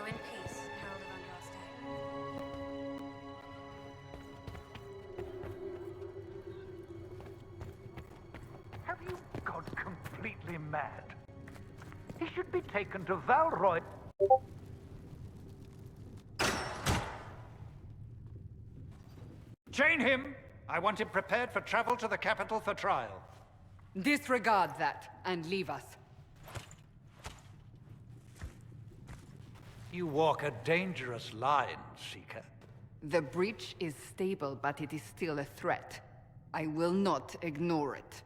in peace, Herald of Andraste. Have you gone completely mad? He should be taken to Valroy. Chain him! I want him prepared for travel to the capital for trial. Disregard that, and leave us. You walk a dangerous line, Seeker. The breach is stable, but it is still a threat. I will not ignore it.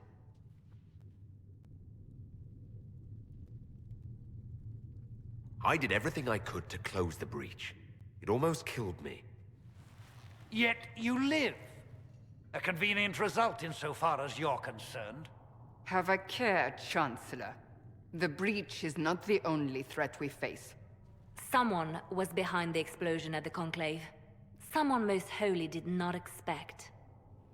I did everything I could to close the breach. It almost killed me. Yet you live. A convenient result insofar as you're concerned. Have a care, Chancellor. The breach is not the only threat we face. Someone was behind the explosion at the Conclave. Someone Most Holy did not expect.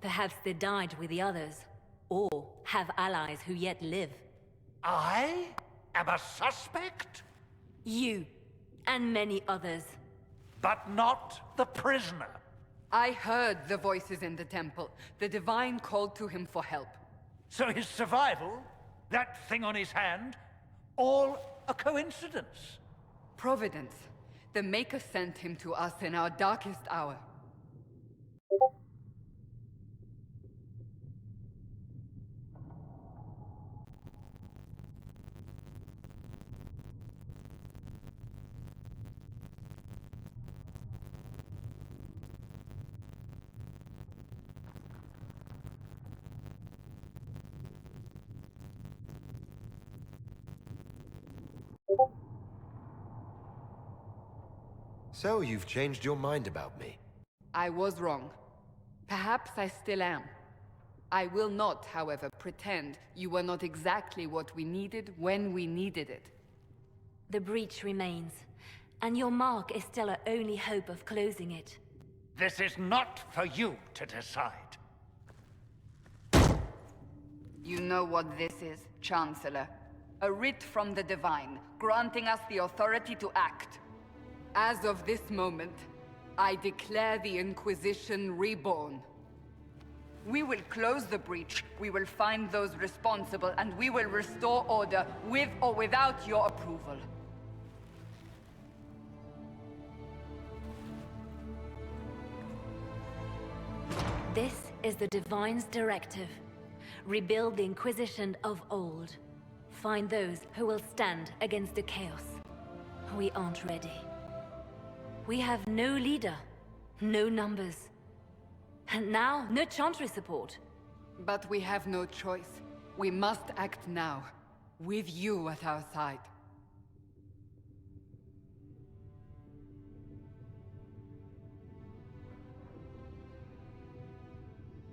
Perhaps they died with the others, or have allies who yet live. I am a suspect? You, and many others. But not the prisoner. I heard the voices in the temple. The Divine called to him for help. So his survival, that thing on his hand, all a coincidence? Providence. The Maker sent him to us in our darkest hour. So you've changed your mind about me? I was wrong. Perhaps I still am. I will not, however, pretend you were not exactly what we needed when we needed it. The breach remains, and your mark is still our only hope of closing it. This is not for you to decide. You know what this is, Chancellor. A writ from the Divine, granting us the authority to act. As of this moment, I declare the Inquisition reborn. We will close the breach, we will find those responsible, and we will restore order with or without your approval. This is the Divine's directive. Rebuild the Inquisition of old. Find those who will stand against the chaos. We aren't ready. We have no leader, no numbers. And now, no Chantry support. But we have no choice. We must act now, with you at our side.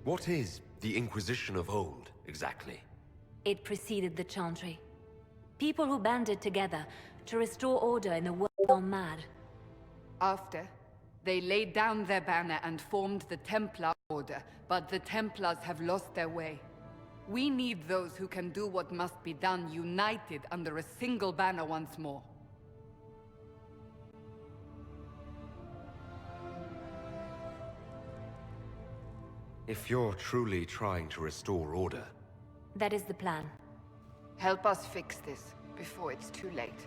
What is the Inquisition of old, exactly? It preceded the Chantry. People who banded together to restore order in a world gone mad. After, they laid down their banner and formed the Templar Order, but the Templars have lost their way. We need those who can do what must be done, united under a single banner once more. If you're truly trying to restore order... That is the plan. Help us fix this, before it's too late.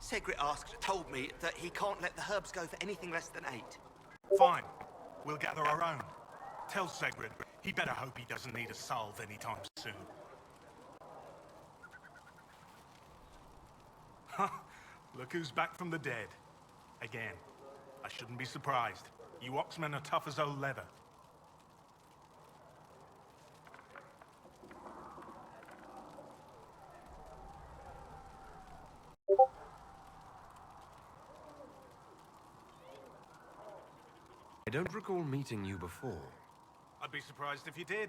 Segrit told me that he can't let the herbs go for anything less than 8. Fine. We'll gather our own. Tell Segrit he better hope he doesn't need a salve anytime soon. Huh. Look who's back from the dead. Again. I shouldn't be surprised. You Oxmen are tough as old leather. I don't recall meeting you before. I'd be surprised if you did.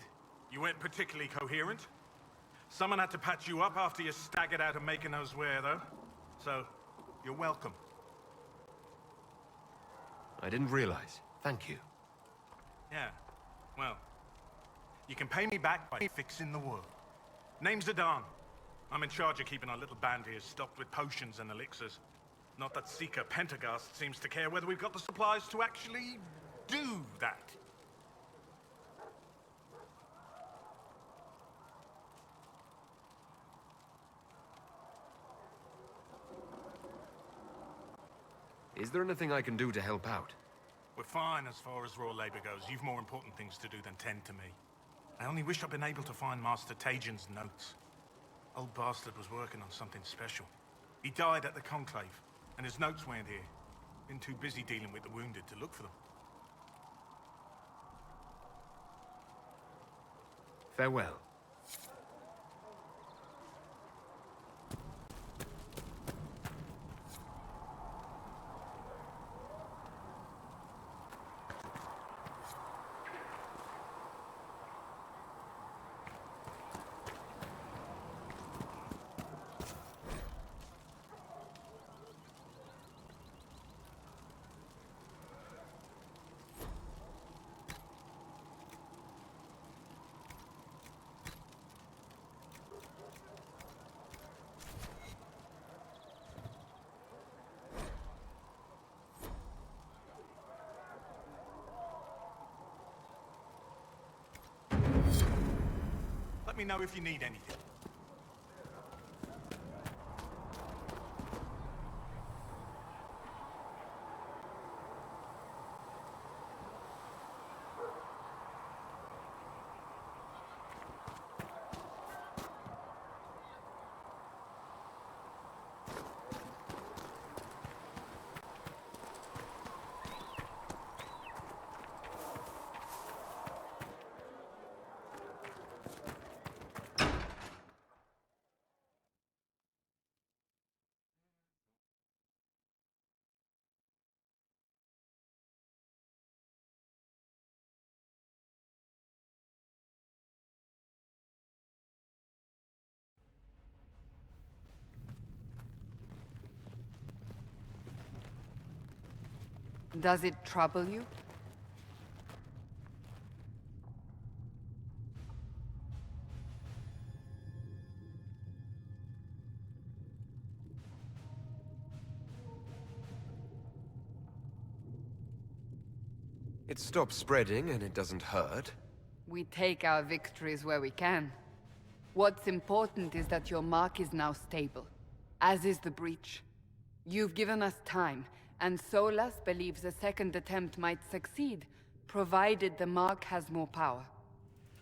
You weren't particularly coherent. Someone had to patch you up after you staggered out of making those wear, though. So, you're welcome. I didn't realize. Thank you. Yeah, well, you can pay me back by fixing the wood. Name's Adan. I'm in charge of keeping our little band here stocked with potions and elixirs. Not that Seeker Pentagast seems to care whether we've got the supplies to actually do that. Is there anything I can do to help out? We're fine as far as raw labor goes. You've more important things to do than tend to me. I only wish I'd been able to find Master Tajin's notes. Old bastard was working on something special. He died at the Conclave, and his notes weren't here. Been too busy dealing with the wounded to look for them. Farewell. Let me know if you need anything. Does it trouble you? It stops spreading and it doesn't hurt. We take our victories where we can. What's important is that your mark is now stable, as is the breach. You've given us time, and Solas believes a second attempt might succeed, provided the Mark has more power.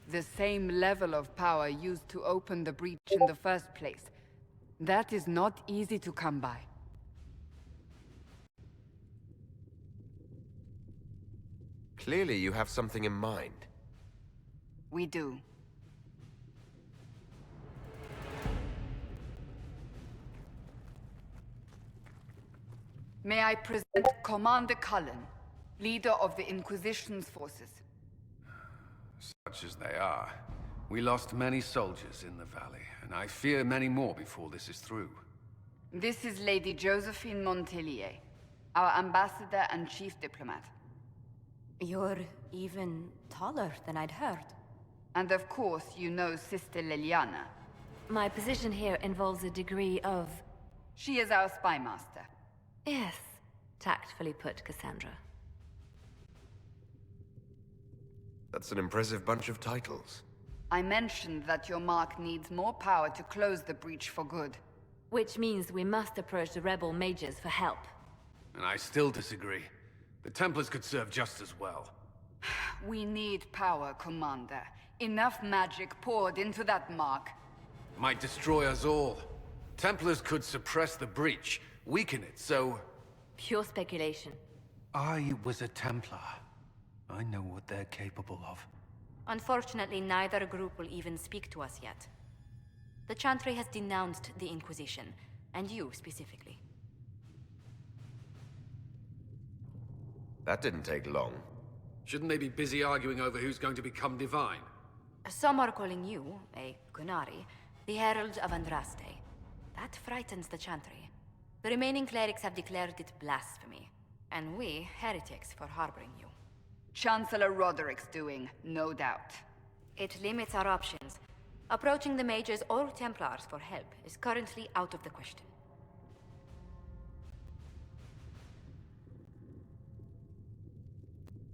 The same level of power used to open the breach in the first place. That is not easy to come by. Clearly you have something in mind. We do. May I present Commander Cullen, leader of the Inquisition's forces. Such as they are. We lost many soldiers in the valley, and I fear many more before this is through. This is Lady Josephine Montelier, our ambassador and chief diplomat. You're even taller than I'd heard. And of course, you know Sister Liliana. My position here involves a degree of... She is our spy master. Yes, tactfully put, Cassandra. That's an impressive bunch of titles. I mentioned that your Mark needs more power to close the breach for good. Which means we must approach the rebel mages for help. And I still disagree. The Templars could serve just as well. We need power, Commander. Enough magic poured into that Mark. Might destroy us all. Templars could suppress the breach, weaken it, so... Pure speculation. I was a Templar. I know what they're capable of. Unfortunately, neither group will even speak to us yet. The Chantry has denounced the Inquisition, and you specifically. That didn't take long. Shouldn't they be busy arguing over who's going to become divine? Some are calling you, a Gunari, the Herald of Andraste. That frightens the Chantry. The remaining clerics have declared it blasphemy, and we, heretics, for harboring you. Chancellor Roderick's doing, no doubt. It limits our options. Approaching the mages or Templars for help is currently out of the question.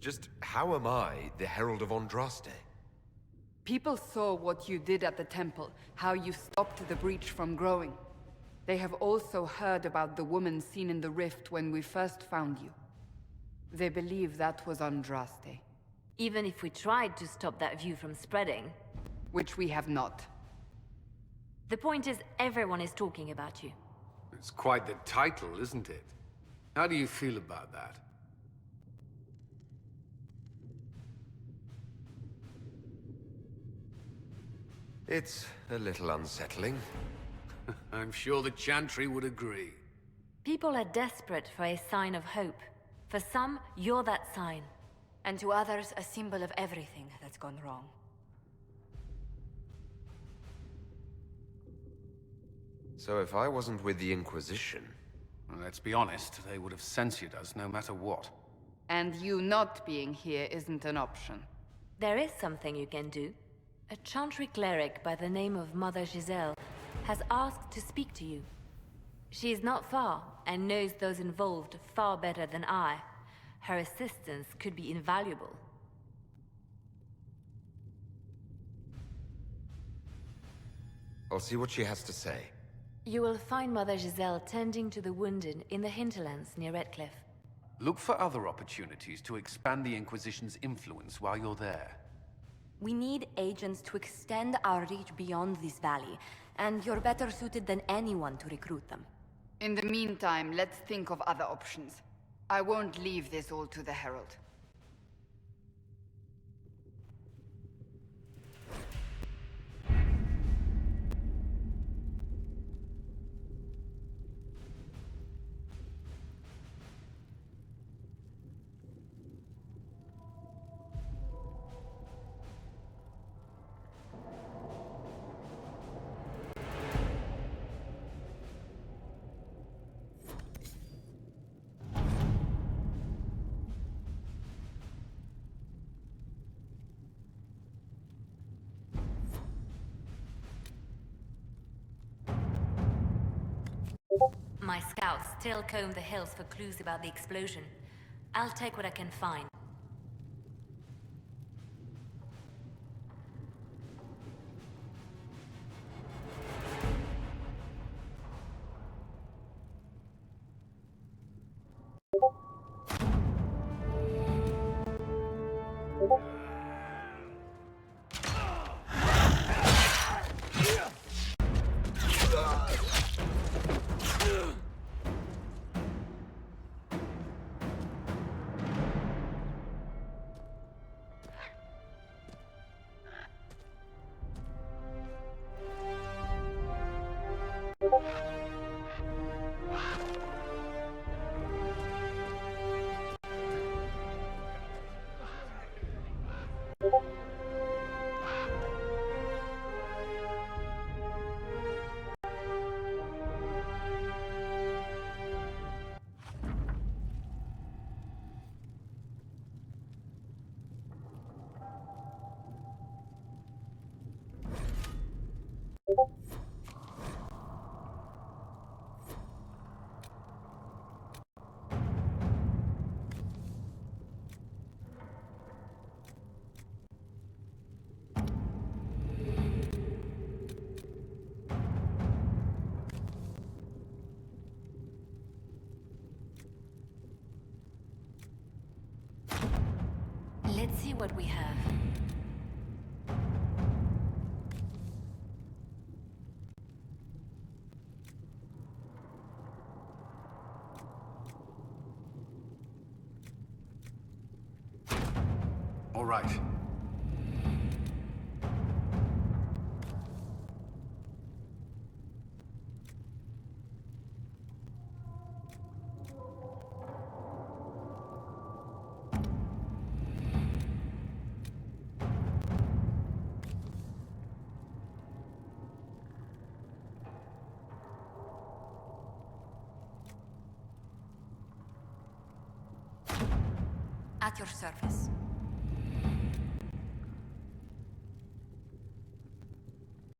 Just how am I the Herald of Andraste? People saw what you did at the temple, how you stopped the breach from growing. They have also heard about the woman seen in the rift when we first found you. They believe that was Andraste. Even if we tried to stop that view from spreading... Which we have not. The point is, everyone is talking about you. It's quite the title, isn't it? How do you feel about that? It's a little unsettling. I'm sure the Chantry would agree. People are desperate for a sign of hope. For some, you're that sign. And to others, a symbol of everything that's gone wrong. So if I wasn't with the Inquisition... Well, let's be honest, they would have censored us no matter what. And you not being here isn't an option. There is something you can do. A Chantry cleric by the name of Mother Giselle has asked to speak to you. She is not far, and knows those involved far better than I. Her assistance could be invaluable. I'll see what she has to say. You will find Mother Giselle tending to the wounded in the hinterlands near Redcliffe. Look for other opportunities to expand the Inquisition's influence while you're there. We need agents to extend our reach beyond this valley, and you're better suited than anyone to recruit them. In the meantime, let's think of other options. I won't leave this all to the Herald. My scouts still comb the hills for clues about the explosion. I'll take what I can find. what we have. All right. At your service.